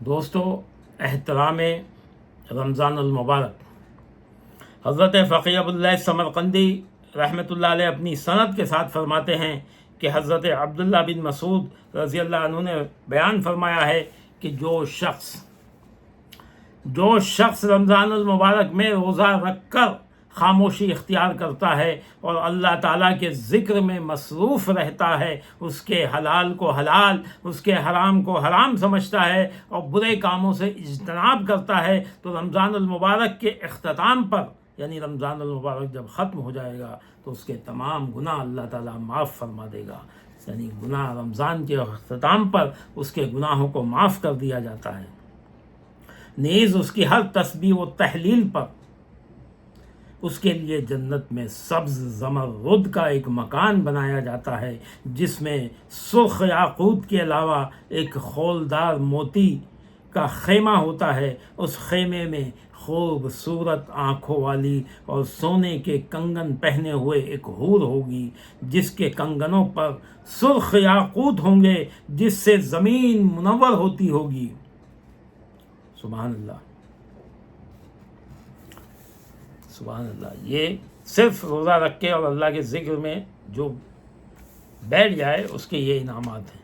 دوستو، احترام رمضان المبارک، حضرت فقی ابواللہ سمرقندی رحمۃ اللہ علیہ اپنی سند کے ساتھ فرماتے ہیں کہ حضرت عبداللہ بن مسعود رضی اللہ عنہ نے بیان فرمایا ہے کہ جو شخص رمضان المبارک میں روزہ رکھ کر خاموشی اختیار کرتا ہے اور اللہ تعالیٰ کے ذکر میں مصروف رہتا ہے، اس کے حلال کو حلال، اس کے حرام کو حرام سمجھتا ہے اور برے کاموں سے اجتناب کرتا ہے، تو رمضان المبارک کے اختتام پر، یعنی رمضان المبارک جب ختم ہو جائے گا تو اس کے تمام گناہ اللہ تعالیٰ معاف فرما دے گا۔ یعنی گناہ رمضان کے اختتام پر اس کے گناہوں کو معاف کر دیا جاتا ہے۔ نیز اس کی ہر تسبیح و تحلیل پر اس کے لیے جنت میں سبز زمرد کا ایک مکان بنایا جاتا ہے، جس میں سرخ یاقوت کے علاوہ ایک خولدار موتی کا خیمہ ہوتا ہے۔ اس خیمے میں خوبصورت آنکھوں والی اور سونے کے کنگن پہنے ہوئے ایک حور ہوگی، جس کے کنگنوں پر سرخ یاقوت ہوں گے، جس سے زمین منور ہوتی ہوگی۔ سبحان اللہ، سبحان اللہ۔ یہ صرف روزہ رکھ کے اور اللہ کے ذکر میں جو بیٹھ جائے اس کے یہ انعامات ہیں۔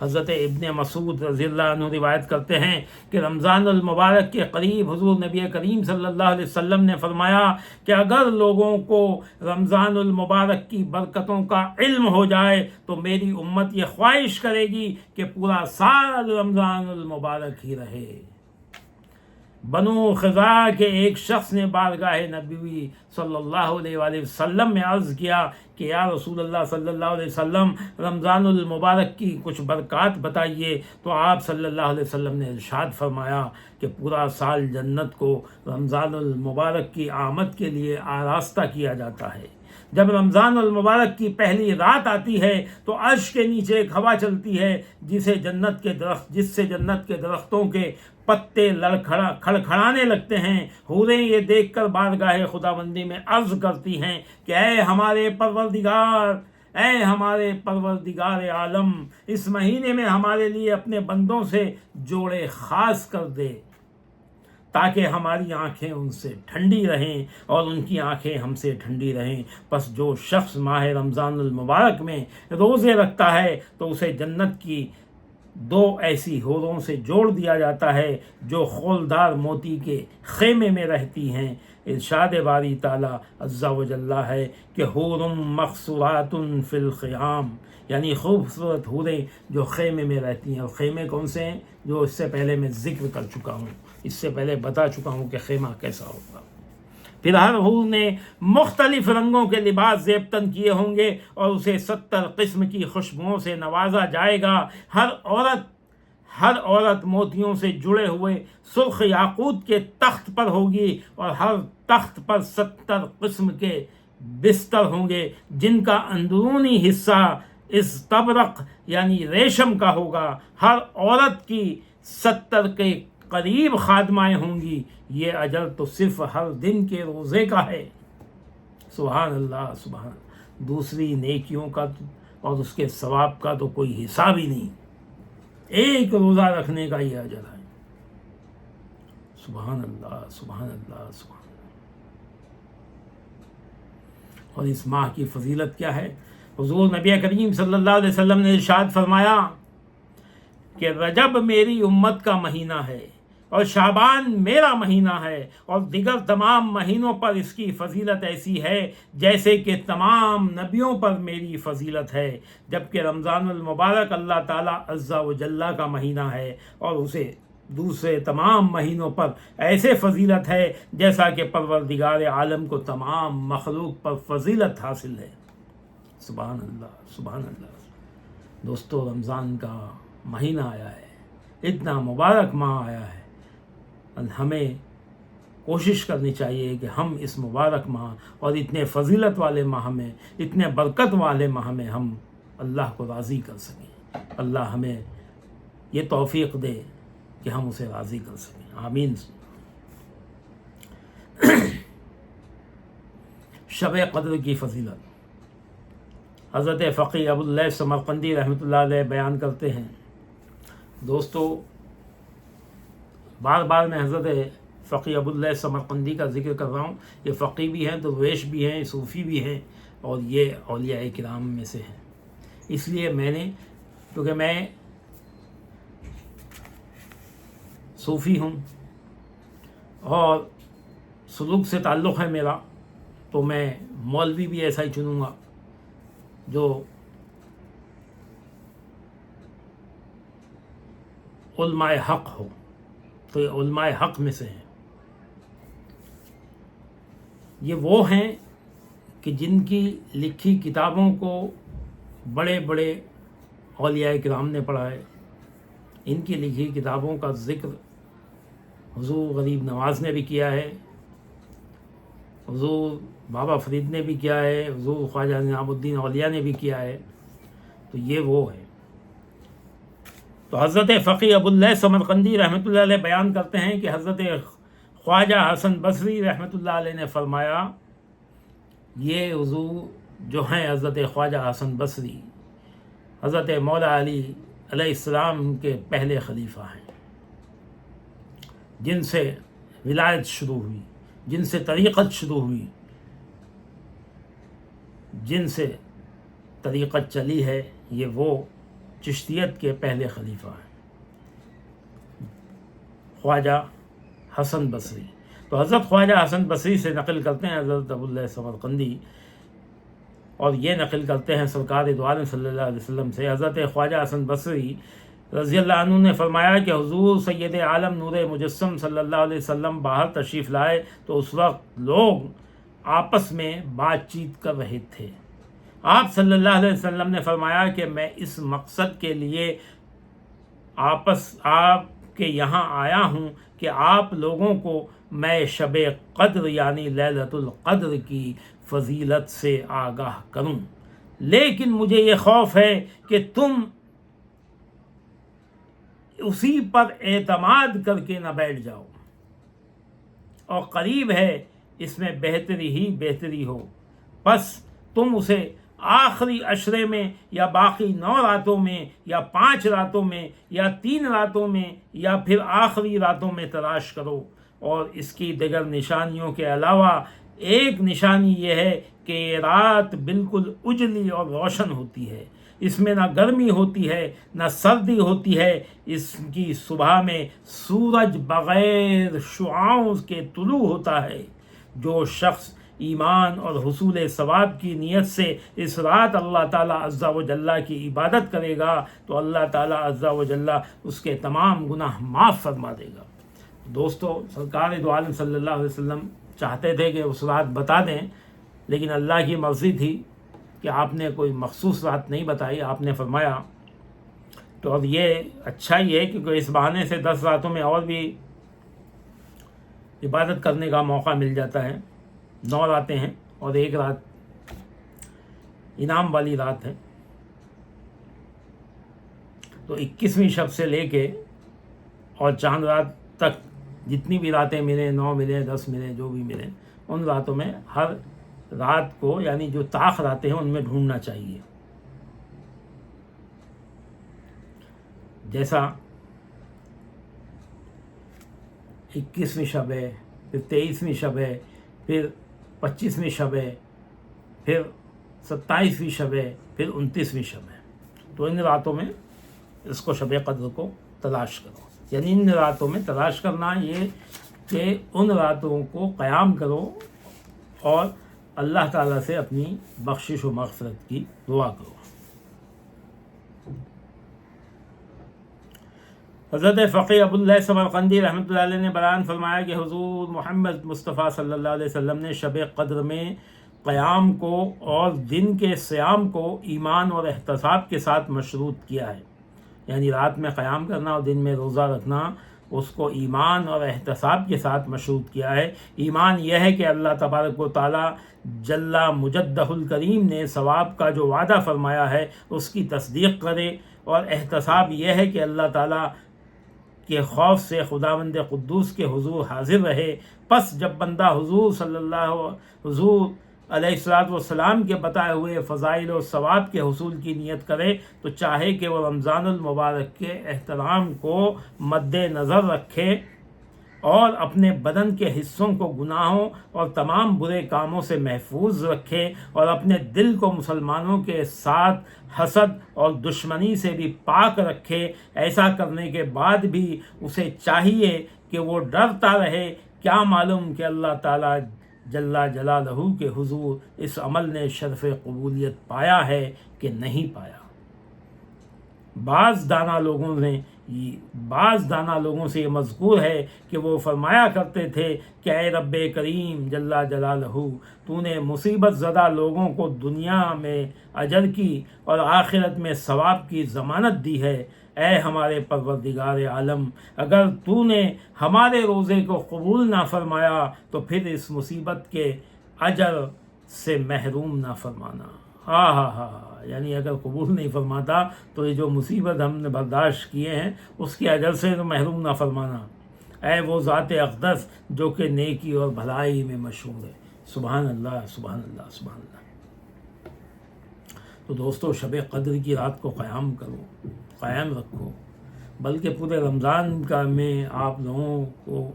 حضرت ابن مسعود رضی اللہ عنہ روایت کرتے ہیں کہ رمضان المبارک کے قریب حضور نبی کریم صلی اللہ علیہ وسلم نے فرمایا کہ اگر لوگوں کو رمضان المبارک کی برکتوں کا علم ہو جائے تو میری امت یہ خواہش کرے گی کہ پورا سال رمضان المبارک ہی رہے۔ بنو خزاعہ کے ایک شخص نے بارگاہ نبوی صلی اللہ علیہ وآلہ وسلم میں عرض کیا کہ یا رسول اللہ صلی اللہ علیہ وسلم، رمضان المبارک کی کچھ برکات بتائیے۔ تو آپ صلی اللہ علیہ وسلم نے ارشاد فرمایا کہ پورا سال جنت کو رمضان المبارک کی آمد کے لیے آراستہ کیا جاتا ہے۔ جب رمضان المبارک کی پہلی رات آتی ہے تو عرش کے نیچے ایک ہوا چلتی ہے جس سے جنت کے درختوں کے پتے کھڑکھڑانے لگتے ہیں۔ حوریں یہ دیکھ کر بارگاہ خداوندی میں عرض کرتی ہیں کہ اے ہمارے پروردگار عالم، اس مہینے میں ہمارے لیے اپنے بندوں سے جوڑے خاص کر دے تاکہ ہماری آنکھیں ان سے ٹھنڈی رہیں اور ان کی آنکھیں ہم سے ٹھنڈی رہیں۔ پس جو شخص ماہ رمضان المبارک میں روزے رکھتا ہے تو اسے جنت کی 2 ایسی حوروں سے جوڑ دیا جاتا ہے جو خولدار موتی کے خیمے میں رہتی ہیں۔ ارشاد باری تعالیٰ عز و جل ہے کہ حور مقصورات فی الخیام، یعنی خوبصورت حوریں جو خیمے میں رہتی ہیں۔ اور خیمے کون سے ہیں؟ جو اس سے پہلے میں ذکر کر چکا ہوں، اس سے پہلے بتا چکا ہوں کہ خیمہ کیسا ہوگا۔ پھر ہر حور نے مختلف رنگوں کے لباس زیبتن کیے ہوں گے اور اسے 70 قسم کی خوشبوؤں سے نوازا جائے گا۔ ہر عورت موتیوں سے جڑے ہوئے سرخ یاقوت کے تخت پر ہوگی اور ہر تخت پر 70 قسم کے بستر ہوں گے جن کا اندرونی حصہ استبرق یعنی ریشم کا ہوگا۔ ہر عورت کی 70 کے قریب خادمائیں ہوں گی۔ یہ اجر تو صرف ہر دن کے روزے کا ہے۔ سبحان اللہ، سبحان اللہ۔ دوسری نیکیوں کا اور اس کے ثواب کا تو کوئی حساب ہی نہیں، ایک روزہ رکھنے کا یہ اجر ہے۔ سبحان اللہ، سبحان اللہ، سبحان اللہ۔ اور اس ماہ کی فضیلت کیا ہے؟ حضور نبی کریم صلی اللہ علیہ وسلم نے ارشاد فرمایا کہ رجب میری امت کا مہینہ ہے اور شعبان میرا مہینہ ہے، اور دیگر تمام مہینوں پر اس کی فضیلت ایسی ہے جیسے کہ تمام نبیوں پر میری فضیلت ہے، جبکہ رمضان المبارک اللہ تعالیٰ عز و جل کا مہینہ ہے اور اسے دوسرے تمام مہینوں پر ایسے فضیلت ہے جیسا کہ پروردگار عالم کو تمام مخلوق پر فضیلت حاصل ہے۔ سبحان اللہ، سبحان اللہ۔ دوستو، رمضان کا مہینہ آیا ہے، اتنا مبارک ماہ آیا ہے۔ ہمیں کوشش کرنی چاہیے کہ ہم اس مبارک ماہ اور اتنے فضیلت والے ماہ میں، اتنے برکت والے ماہ میں ہم اللہ کو راضی کر سکیں۔ اللہ ہمیں یہ توفیق دے کہ ہم اسے راضی کر سکیں، آمین۔ شب قدر کی فضیلت حضرت فقی ابو اللہ سمرقندی رحمۃ اللہ علیہ بیان کرتے ہیں۔ دوستو، بار بار میں حضرت فقی ابواللیث سمرقندی کا ذکر کر رہا ہوں. یہ فقی بھی ہیں، درویش بھی ہیں، صوفی بھی ہیں، اور یہ اولیاء کرام میں سے ہیں. اس لیے میں نے، کیونکہ میں صوفی ہوں اور سلوک سے تعلق ہے میرا، تو میں مولوی بھی ایسا ہی چنوں گا جو علماء حق ہو. تو یہ علماء حق میں سے ہیں. یہ وہ ہیں کہ جن کی لکھی کتابوں کو بڑے بڑے اولیاء کرام نے پڑھا ہے. ان کی لکھی کتابوں کا ذکر حضور غریب نواز نے بھی کیا ہے، حضور بابا فرید نے بھی کیا ہے، حضور خواجہ نظام الدین اولیاء نے بھی کیا ہے. تو یہ وہ ہے. تو حضرت فقی ابواللیث سمرقندی رحمۃ اللہ علیہ بیان کرتے ہیں کہ حضرت خواجہ حسن بصری رحمۃ اللہ علیہ نے فرمایا، یہ حضور جو ہیں حضرت خواجہ حسن بصری حضرت مولا علی علیہ السلام کے پہلے خلیفہ ہیں، جن سے ولایت شروع ہوئی، جن سے طریقت شروع ہوئی، جن سے طریقت چلی ہے. یہ وہ چشتیت کے پہلے خلیفہ ہیں، خواجہ حسن بصری. تو حضرت خواجہ حسن بصری سے نقل کرتے ہیں حضرت ابواللیث سمرقندی، اور یہ نقل کرتے ہیں سرکار دو عالم صلی اللہ علیہ وسلم سے. حضرت خواجہ حسن بصری رضی اللہ عنہ نے فرمایا کہ حضور سید عالم نور مجسم صلی اللہ علیہ وسلم باہر تشریف لائے تو اس وقت لوگ آپس میں بات چیت کر رہے تھے. آپ صلی اللہ علیہ وسلم نے فرمایا کہ میں اس مقصد کے لیے آپ کے یہاں آیا ہوں کہ آپ لوگوں کو میں شب قدر یعنی لیلۃ القدر کی فضیلت سے آگاہ کروں، لیکن مجھے یہ خوف ہے کہ تم اسی پر اعتماد کر کے نہ بیٹھ جاؤ، اور قریب ہے اس میں بہتری ہی بہتری ہو، بس تم اسے آخری عشرے میں یا باقی 9 راتوں میں یا 5 راتوں میں یا 3 راتوں میں یا پھر آخری راتوں میں تلاش کرو. اور اس کی دیگر نشانیوں کے علاوہ ایک نشانی یہ ہے کہ یہ رات بالکل اجلی اور روشن ہوتی ہے، اس میں نہ گرمی ہوتی ہے نہ سردی ہوتی ہے. اس کی صبح میں سورج بغیر شعاعوں کے طلوع ہوتا ہے. جو شخص ایمان اور حصول ثواب کی نیت سے اس رات اللہ تعالیٰ عز و جل کی عبادت کرے گا تو اللہ تعالیٰ عز و جل اس کے تمام گناہ معاف فرما دے گا. دوستو، سرکار دو عالم صلی اللہ علیہ وسلم چاہتے تھے کہ اس رات بتا دیں، لیکن اللہ کی مرضی تھی کہ آپ نے کوئی مخصوص رات نہیں بتائی. آپ نے فرمایا تو اب یہ اچھا ہی ہے کیونکہ اس بہانے سے 10 راتوں میں اور بھی عبادت کرنے کا موقع مل جاتا ہے. 9 راتیں ہیں اور ایک رات انعام والی رات ہے. تو 21ویں شب سے لے کے اور چاند رات تک جتنی بھی راتیں ملیں، 9 ملیں، 10 ملیں، جو بھی ملیں، ان راتوں میں ہر رات کو یعنی جو طاق راتیں ہیں ان میں ڈھونڈنا چاہیے. جیسا 21ویں شب ہے، پھر 23ویں شب ہے، پھر 25ویں شب ہے، پھر 27ویں شب ہے، پھر 29ویں شب ہے. تو ان راتوں میں اس کو شب قدر کو تلاش کرو. یعنی ان راتوں میں تلاش کرنا یہ کہ ان راتوں کو قیام کرو اور اللہ تعالیٰ سے اپنی بخشش و مغفرت کی دعا کرو. حضرت فقی ابواللیث سمرقندی رحمۃ اللہ علیہ نے بیان فرمایا کہ حضور محمد مصطفیٰ صلی اللہ علیہ وسلم نے شب قدر میں قیام کو اور دن کے صیام کو ایمان اور احتساب کے ساتھ مشروط کیا ہے. یعنی رات میں قیام کرنا اور دن میں روزہ رکھنا اس کو ایمان اور احتساب کے ساتھ مشروط کیا ہے. ایمان یہ ہے کہ اللہ تبارک و تعالیٰ جل مجدہ الکریم نے ثواب کا جو وعدہ فرمایا ہے اس کی تصدیق کرے، اور احتساب یہ ہے کہ اللہ تعالیٰ کے خوف سے خداوند قدوس کے حضور حاضر رہے. پس جب بندہ حضور علیہ الصلوۃ والسلام کے بتائے ہوئے فضائل و ثواب کے حصول کی نیت کرے تو چاہے کہ وہ رمضان المبارک کے احترام کو مد نظر رکھے اور اپنے بدن کے حصوں کو گناہوں اور تمام برے کاموں سے محفوظ رکھے اور اپنے دل کو مسلمانوں کے ساتھ حسد اور دشمنی سے بھی پاک رکھے۔ ایسا کرنے کے بعد بھی اسے چاہیے کہ وہ ڈرتا رہے، کیا معلوم کہ اللہ تعالیٰ جل جلالہ کے حضور اس عمل نے شرف قبولیت پایا ہے کہ نہیں پایا۔ بعض دانا لوگوں سے یہ مذکور ہے کہ وہ فرمایا کرتے تھے کہ اے رب کریم جل جلالہ، تو نے مصیبت زدہ لوگوں کو دنیا میں اجر کی اور آخرت میں ثواب کی ضمانت دی ہے۔ اے ہمارے پروردگار عالم، اگر تو نے ہمارے روزے کو قبول نہ فرمایا تو پھر اس مصیبت کے اجر سے محروم نہ فرمانا۔ یعنی اگر قبول نہیں فرماتا تو یہ جو مصیبت ہم نے برداشت کیے ہیں اس کے اجر سے تو محروم نہ فرمانا۔ اے وہ ذات اقدس جو کہ نیکی اور بھلائی میں مشہور ہے۔ سبحان اللہ، سبحان اللہ، سبحان اللہ۔ تو دوستو، شب قدر کی رات کو قیام کرو، قائم رکھو، بلکہ پورے رمضان کا میں آپ لوگوں کو،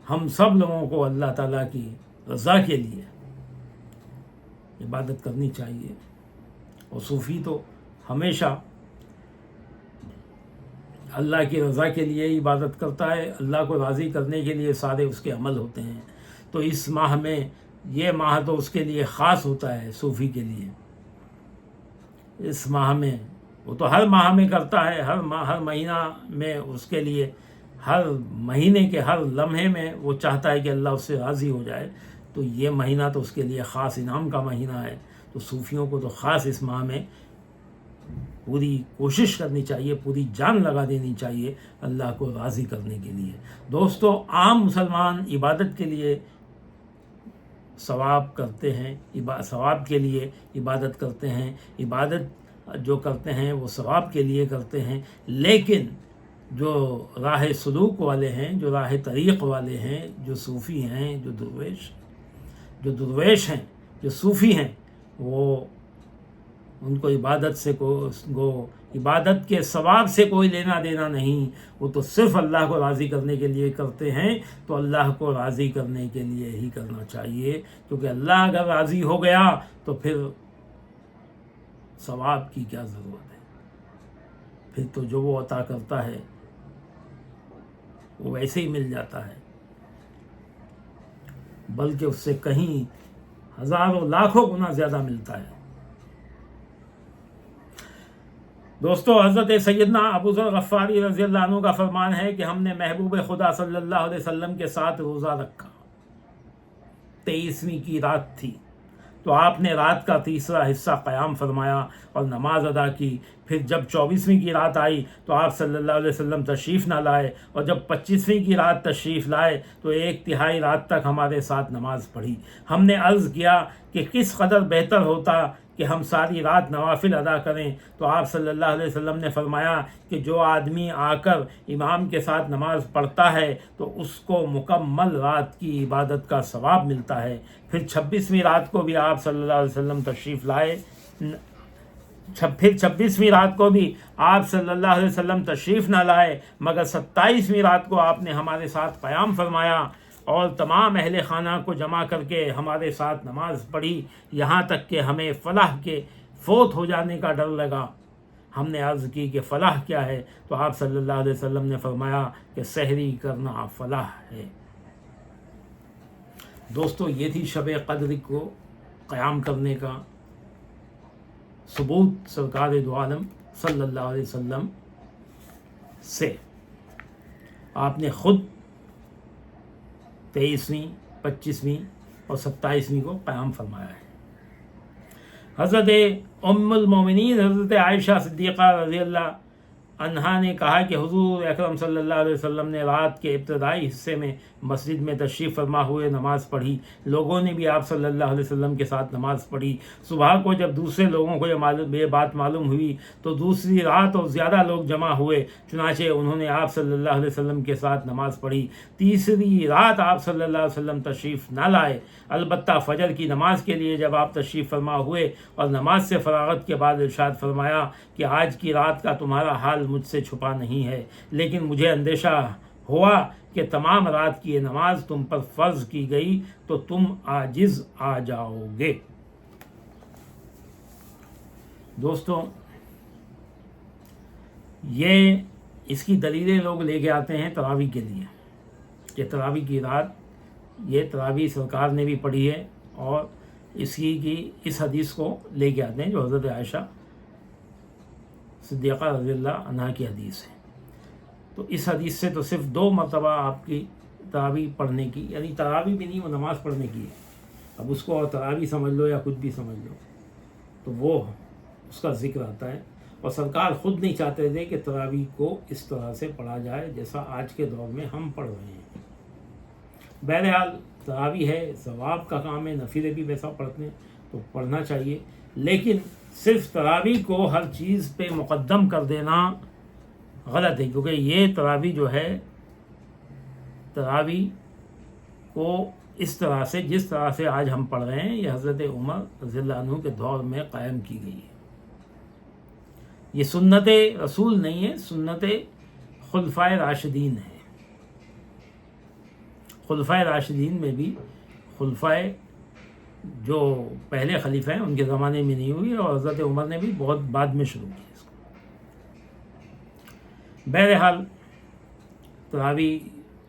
ہم سب لوگوں کو اللہ تعالیٰ کی رضا کے لیے عبادت کرنی چاہیے۔ اور صوفی تو ہمیشہ اللہ کی رضا کے لیے عبادت کرتا ہے، اللہ کو راضی کرنے کے لیے سارے اس کے عمل ہوتے ہیں۔ تو اس ماہ میں، یہ ماہ تو اس کے لیے خاص ہوتا ہے، صوفی کے لیے۔ اس ماہ میں وہ تو ہر ماہ میں کرتا ہے، ہر مہینہ میں اس کے لیے، ہر مہینے کے ہر لمحے میں وہ چاہتا ہے کہ اللہ اس سے راضی ہو جائے۔ تو یہ مہینہ تو اس کے لیے خاص انعام کا مہینہ ہے۔ تو صوفیوں کو تو خاص اس ماہ میں پوری کوشش کرنی چاہیے، پوری جان لگا دینی چاہیے اللہ کو راضی کرنے کے لیے۔ دوستو، عام مسلمان عبادت کے لیے ثواب کرتے ہیں، ثواب کے لیے عبادت کرتے ہیں، عبادت جو کرتے ہیں وہ ثواب کے لیے کرتے ہیں، لیکن جو راہ سلوک والے ہیں، جو راہ طریق والے ہیں، جو صوفی ہیں، جو درویش ہیں، جو صوفی ہیں، وہ ان کو عبادت سے عبادت کے ثواب سے کوئی لینا دینا نہیں، وہ تو صرف اللہ کو راضی کرنے کے لیے کرتے ہیں۔ تو اللہ کو راضی کرنے کے لیے ہی کرنا چاہیے، کیونکہ اللہ اگر راضی ہو گیا تو پھر ثواب کی کیا ضرورت ہے؟ پھر تو جو وہ عطا کرتا ہے وہ ویسے ہی مل جاتا ہے، بلکہ اس سے کہیں ہزاروں لاکھوں گنا زیادہ ملتا ہے۔ دوستو، حضرت سیدنا ابو ذر غفاری رضی اللہ عنہ کا فرمان ہے کہ ہم نے محبوب خدا صلی اللہ علیہ وسلم کے ساتھ روزہ رکھا۔ 23ویں کی رات تھی، تو آپ نے رات کا تیسرا حصہ قیام فرمایا اور نماز ادا کی۔ پھر جب 24ویں کی رات آئی تو آپ صلی اللہ علیہ وسلم تشریف نہ لائے، اور جب 25ویں کی رات تشریف لائے تو 1/3 رات تک ہمارے ساتھ نماز پڑھی۔ ہم نے عرض کیا کہ کس قدر بہتر ہوتا کہ ہم ساری رات نوافل ادا کریں، تو آپ صلی اللہ علیہ وسلم نے فرمایا کہ جو آدمی آ کر امام کے ساتھ نماز پڑھتا ہے تو اس کو مکمل رات کی عبادت کا ثواب ملتا ہے۔ پھر 26ویں رات کو بھی آپ صلی اللہ علیہ وسلم تشریف لائے، پھر 26ویں رات کو بھی آپ صلی اللہ علیہ وسلم تشریف نہ لائے، مگر 27ویں رات کو آپ نے ہمارے ساتھ قیام فرمایا اور تمام اہل خانہ کو جمع کر کے ہمارے ساتھ نماز پڑھی، یہاں تک کہ ہمیں فلاح کے فوت ہو جانے کا ڈر لگا۔ ہم نے عرض کی کہ فلاح کیا ہے؟ تو آپ صلی اللہ علیہ وسلم نے فرمایا کہ سحری کرنا فلاح ہے۔ دوستو، یہ تھی شب قدر کو قیام کرنے کا ثبوت سرکار دو عالم صلی اللہ علیہ وسلم سے۔ آپ نے خود 23ویں، 25ویں اور 27ویں کو قیام فرمایا ہے۔ حضرت ام المومنین حضرت عائشہ صدیقہ رضی اللہ عنہا نے کہا کہ حضور اکرم صلی اللہ علیہ وسلم نے رات کے ابتدائی حصے میں مسجد میں تشریف فرما ہوئے نماز پڑھی، لوگوں نے بھی آپ صلی اللہ علیہ وسلم کے ساتھ نماز پڑھی۔ صبح کو جب دوسرے لوگوں کو یہ بات معلوم ہوئی تو دوسری رات اور زیادہ لوگ جمع ہوئے، چنانچہ انہوں نے آپ صلی اللہ علیہ وسلم کے ساتھ نماز پڑھی۔ تیسری رات آپ صلی اللہ علیہ وسلم تشریف نہ لائے، البتہ فجر کی نماز کے لیے جب آپ تشریف فرما ہوئے اور نماز سے فراغت کے بعد ارشاد فرمایا کہ آج کی رات کا تمہارا حال مجھ سے چھپا نہیں ہے، لیکن مجھے اندیشہ ہوا کہ تمام رات کی یہ نماز تم پر فرض کی گئی تو تم عاجز آ جاؤ گے۔ دوستوں، یہ اس کی دلیلیں لوگ لے کے آتے ہیں تراویح کے لیے کہ تراویح کی رات، یہ تراویح سرکار نے بھی پڑھی ہے، اور اس حدیث کو لے کے آتے ہیں جو حضرت عائشہ صدیقہ رضی اللہ عنہا کی حدیث ہے۔ تو اس حدیث سے تو صرف 2 مرتبہ آپ کی تراویح پڑھنے کی، یعنی تراویح بھی نہیں، وہ نماز پڑھنے کی ہے، اب اس کو اور تراویح سمجھ لو یا کچھ بھی سمجھ لو، تو وہ اس کا ذکر آتا ہے۔ اور سرکار خود نہیں چاہتے تھے کہ تراویح کو اس طرح سے پڑھا جائے جیسا آج کے دور میں ہم پڑھ رہے ہیں۔ بہرحال تراویح ہے، ثواب کا کام ہے، نفلیں بھی ویسا پڑھتے ہیں تو پڑھنا چاہیے، لیکن صرف تراویح کو ہر چیز پہ مقدم کر دینا غلط ہے، کیونکہ یہ تراویح جو ہے، تراویح کو اس طرح سے جس طرح سے آج ہم پڑھ رہے ہیں، یہ حضرت عمر رضی اللہ عنہ کے دور میں قائم کی گئی ہے۔ یہ سنت رسول نہیں ہے، سنت خلفائے راشدین ہے۔ خلفائے راشدین میں بھی خلفائے جو پہلے خلیفہ ہیں ان کے زمانے میں نہیں ہوئی، اور حضرت عمر نے بھی بہت بعد میں شروع کی اس کو۔ بہرحال تراویح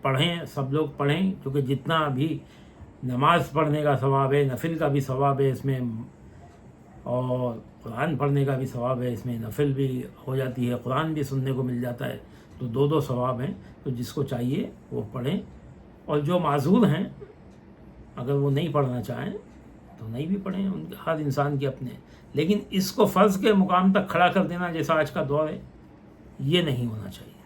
پڑھیں، سب لوگ پڑھیں، کیونکہ جتنا بھی نماز پڑھنے کا ثواب ہے، نفل کا بھی ثواب ہے اس میں، اور قرآن پڑھنے کا بھی ثواب ہے اس میں، نفل بھی ہو جاتی ہے، قرآن بھی سننے کو مل جاتا ہے، تو 2 ثواب ہیں۔ تو جس کو چاہیے وہ پڑھیں، اور جو معذور ہیں اگر وہ نہیں پڑھنا چاہیں تو نہیں بھی پڑھیں، ہر انسان کے اپنے، لیکن اس کو فرض کے مقام تک کھڑا کر دینا جیسا آج کا دور ہے، یہ نہیں ہونا چاہیے۔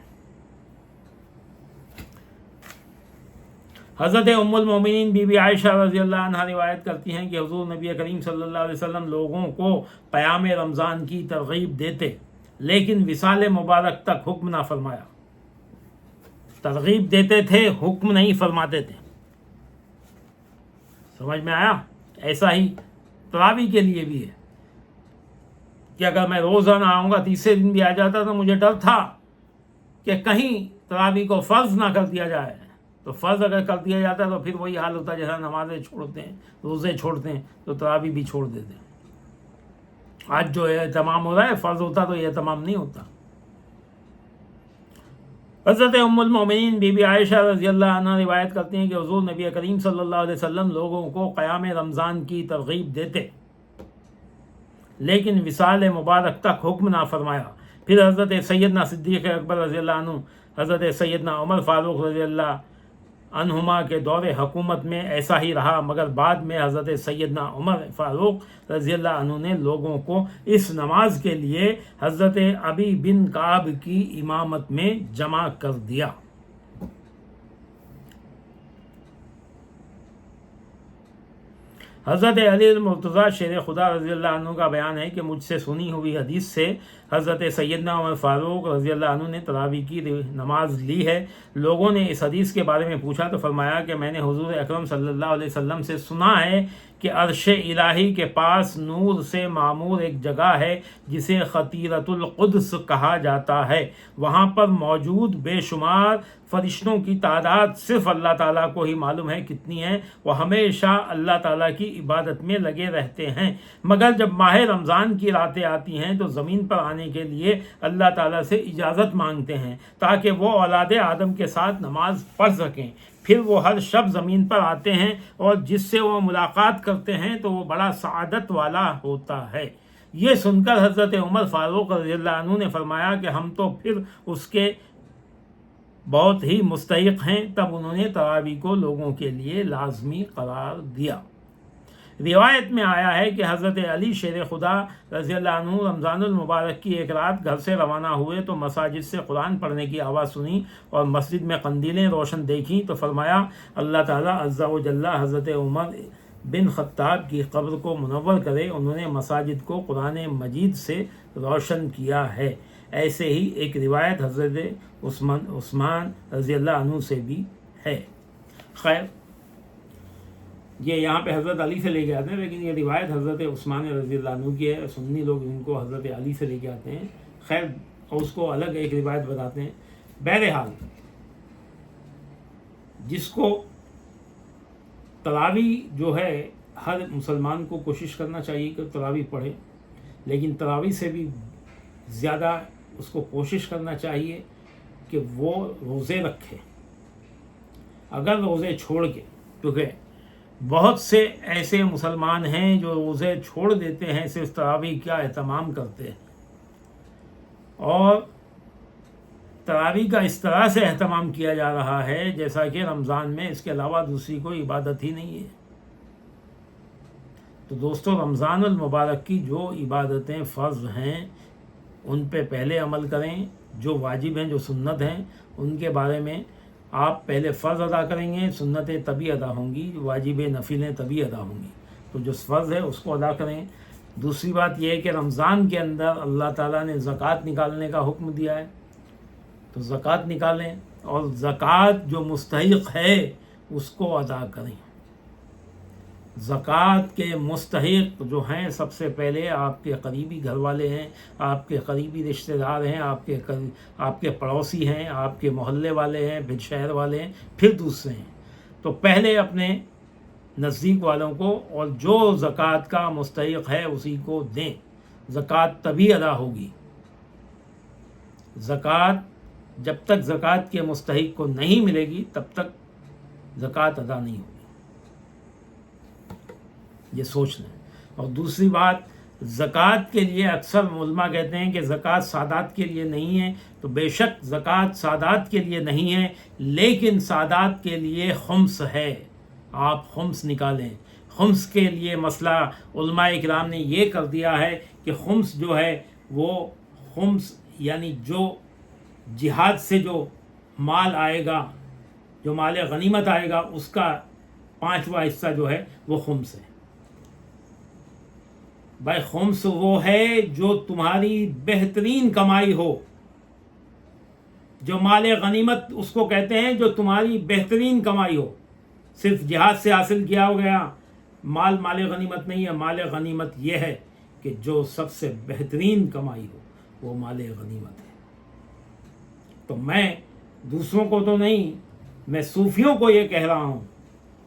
حضرت ام المومنین بی بی عائشہ رضی اللہ عنہ روایت کرتی ہیں کہ حضور نبی کریم صلی اللہ علیہ وسلم لوگوں کو قیام رمضان کی ترغیب دیتے، لیکن وصال مبارک تک حکم نہ فرمایا۔ ترغیب دیتے تھے، حکم نہیں فرماتے تھے۔ سمجھ میں آیا؟ ایسا ہی تراویح کے لیے بھی ہے کہ اگر میں روزانہ آؤں گا، تیسرے دن بھی آ جاتا تو مجھے ڈر تھا کہ کہیں تراویح کو فرض نہ کر دیا جائے، تو فرض اگر کر دیا جاتا ہے تو پھر وہی حال ہوتا ہے جیسا نمازیں چھوڑتے ہیں، روزے چھوڑتے ہیں، تو تراویح بھی چھوڑ دیتے ہیں۔ آج جو اہتمام ہو رہا ہے، فرض ہوتا تو یہ اہتمام نہیں ہوتا۔ حضرت ام المومنین بی بی عائشہ رضی اللہ عنہ روایت کرتی ہیں کہ حضور نبی کریم صلی اللہ علیہ وسلم لوگوں کو قیام رمضان کی ترغیب دیتے، لیکن وصال مبارک تک حکم نہ فرمایا۔ پھر حضرت سیدنا صدیق اکبر رضی اللہ عنہ، حضرت سیدنا عمر فاروق رضی اللہ عنہما کے دور حکومت میں ایسا ہی رہا، مگر بعد میں حضرت سیدنا عمر فاروق رضی اللہ عنہ نے لوگوں کو اس نماز کے لیے حضرت ابی بن کعب کی امامت میں جمع کر دیا۔ حضرت علی المرتضیٰ شیر خدا رضی اللہ عنہ کا بیان ہے کہ مجھ سے سنی ہوئی حدیث سے حضرت سیدنا عمر فاروق رضی اللہ عنہ نے تراویح کی نماز لی ہے۔ لوگوں نے اس حدیث کے بارے میں پوچھا تو فرمایا کہ میں نے حضور اکرم صلی اللہ علیہ وسلم سے سنا ہے کہ عرش الہی کے پاس نور سے معمور ایک جگہ ہے جسے خطیرۃ القدس کہا جاتا ہے، وہاں پر موجود بے شمار فرشتوں کی تعداد صرف اللہ تعالیٰ کو ہی معلوم ہے کتنی ہے، وہ ہمیشہ اللہ تعالیٰ کی عبادت میں لگے رہتے ہیں، مگر جب ماہ رمضان کی راتیں آتی ہیں تو زمین پر آنے کے لیے اللہ تعالیٰ سے اجازت مانگتے ہیں تاکہ وہ اولاد آدم کے ساتھ نماز پڑھ سکیں۔ پھر وہ ہر شب زمین پر آتے ہیں اور جس سے وہ ملاقات کرتے ہیں تو وہ بڑا سعادت والا ہوتا ہے۔ یہ سن کر حضرت عمر فاروق رضی اللہ عنہ نے فرمایا کہ ہم تو پھر اس کے بہت ہی مستحق ہیں۔ تب انہوں نے تراویح کو لوگوں کے لیے لازمی قرار دیا۔ روایت میں آیا ہے کہ حضرت علی شیر خدا رضی اللہ عنہ رمضان المبارک کی ایک رات گھر سے روانہ ہوئے تو مساجد سے قرآن پڑھنے کی آواز سنی اور مسجد میں قندیلیں روشن دیکھیں تو فرمایا اللہ تعالیٰ عز و جل حضرت عمر بن خطاب کی قبر کو منور کرے، انہوں نے مساجد کو قرآن مجید سے روشن کیا ہے۔ ایسے ہی ایک روایت حضرت عثمان رضی اللہ عنہ سے بھی ہے۔ خیر، یہ یہاں پہ حضرت علی سے لے کے آتے ہیں، لیکن یہ روایت حضرت عثمان رضی اللہ عنہ کی ہے، سنی لوگ ان کو حضرت علی سے لے کے آتے ہیں۔ خیر، اس کو الگ ایک روایت بتاتے ہیں۔ بہرحال جس کو تراویح جو ہے ہر مسلمان کو کوشش کرنا چاہیے کہ تراویح پڑھے، لیکن تراویح سے بھی زیادہ اس کو کوشش کرنا چاہیے کہ وہ روزے رکھے. اگر روزے چھوڑ کے، کیونکہ بہت سے ایسے مسلمان ہیں جو روزے چھوڑ دیتے ہیں، صرف تراویح کا اہتمام کرتے ہیں، اور تراویح کا اس طرح سے اہتمام کیا جا رہا ہے جیسا کہ رمضان میں اس کے علاوہ دوسری کوئی عبادت ہی نہیں ہے. تو دوستو، رمضان المبارک کی جو عبادتیں فرض ہیں ان پہ پہلے عمل کریں، جو واجب ہیں، جو سنت ہیں، ان کے بارے میں آپ پہلے فرض ادا کریں گے، سنتیں تبھی ادا ہوں گی، واجب نفلیں تبھی ادا ہوں گی. تو جو فرض ہے اس کو ادا کریں. دوسری بات یہ ہے کہ رمضان کے اندر اللہ تعالیٰ نے زکوٰۃ نکالنے کا حکم دیا ہے، تو زکوٰۃ نکالیں، اور زکوٰۃ جو مستحق ہے اس کو ادا کریں. زکوٰۃ کے مستحق جو ہیں سب سے پہلے آپ کے قریبی گھر والے ہیں، آپ کے قریبی رشتہ دار ہیں، آپ کے پڑوسی ہیں، آپ کے محلے والے ہیں، پھر شہر والے ہیں، پھر دوسرے ہیں. تو پہلے اپنے نزدیک والوں کو، اور جو زکوٰۃ کا مستحق ہے اسی کو دیں. زکوٰۃ تبھی ادا ہوگی. زکوٰۃ جب تک زکوٰۃ کے مستحق کو نہیں ملے گی تب تک زکوٰۃ ادا نہیں ہوگی. یہ سوچ لیں. اور دوسری بات، زکوٰۃ کے لیے اکثر علماء کہتے ہیں کہ زکوٰۃ سادات کے لیے نہیں ہے. تو بے شک زکوٰۃ سادات کے لیے نہیں ہے، لیکن سادات کے لیے خمس ہے. آپ خمس نکالیں. خمس کے لیے مسئلہ علماء کرام نے یہ کر دیا ہے کہ خمس جو ہے وہ خمس یعنی جو جہاد سے جو مال آئے گا، جو مال غنیمت آئے گا، اس کا 5واں حصہ جو ہے وہ خمس ہے. بھائی خمس وہ ہے جو تمہاری بہترین کمائی ہو. جو مال غنیمت اس کو کہتے ہیں جو تمہاری بہترین کمائی ہو. صرف جہاد سے حاصل کیا ہو گیا مال غنیمت نہیں ہے. مال غنیمت یہ ہے کہ جو سب سے بہترین کمائی ہو وہ مال غنیمت ہے. تو میں دوسروں کو تو نہیں، میں صوفیوں کو یہ کہہ رہا ہوں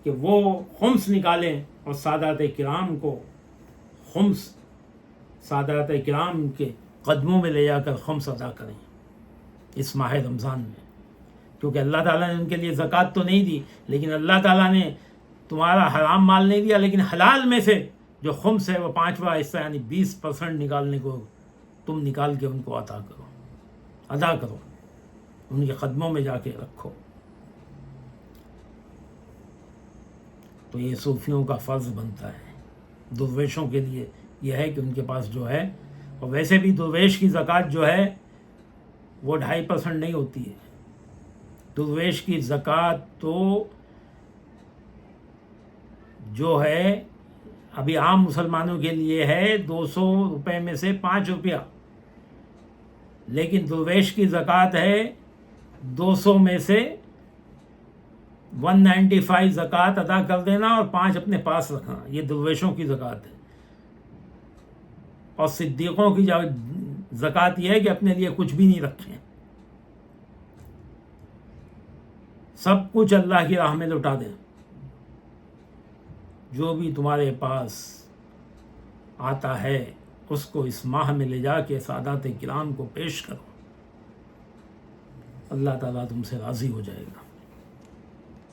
کہ وہ خمس نکالیں اور سادات کرام کو خمس، سادات کرام کے قدموں میں لے جا کر خمس ادا کریں اس ماہ رمضان میں. کیونکہ اللہ تعالیٰ نے ان کے لیے زکوٰۃ تو نہیں دی، لیکن اللہ تعالیٰ نے تمہارا حرام مال نہیں دیا، لیکن حلال میں سے جو خمس ہے وہ 5واں حصہ یعنی 20% نکالنے کو تم نکال کے ان کو عطا کرو، ادا کرو، ان کے قدموں میں جا کے رکھو. تو یہ صوفیوں کا فرض بنتا ہے. درویشوں کے لیے یہ ہے کہ ان کے پاس جو ہے، اور ویسے بھی درویش کی زکوٰۃ جو ہے وہ 2.5% نہیں ہوتی ہے. درویش کی زکوٰۃ تو جو ہے ابھی عام مسلمانوں کے لیے ہے 200 روپے میں سے 5 روپیہ، لیکن درویش کی زکوٰۃ ہے 200 میں سے 195 زکوٰۃ ادا کر دینا اور 5 اپنے پاس رکھنا. یہ درویشوں کی زکوٰۃ ہے. اور صدیقوں کی زکوٰۃ یہ ہے کہ اپنے لیے کچھ بھی نہیں رکھیں، سب کچھ اللہ کی راہ میں لٹا دیں. جو بھی تمہارے پاس آتا ہے اس کو اس ماہ میں لے جا کے سادات کرام کو پیش کرو. اللہ تعالیٰ تم سے راضی ہو جائے گا.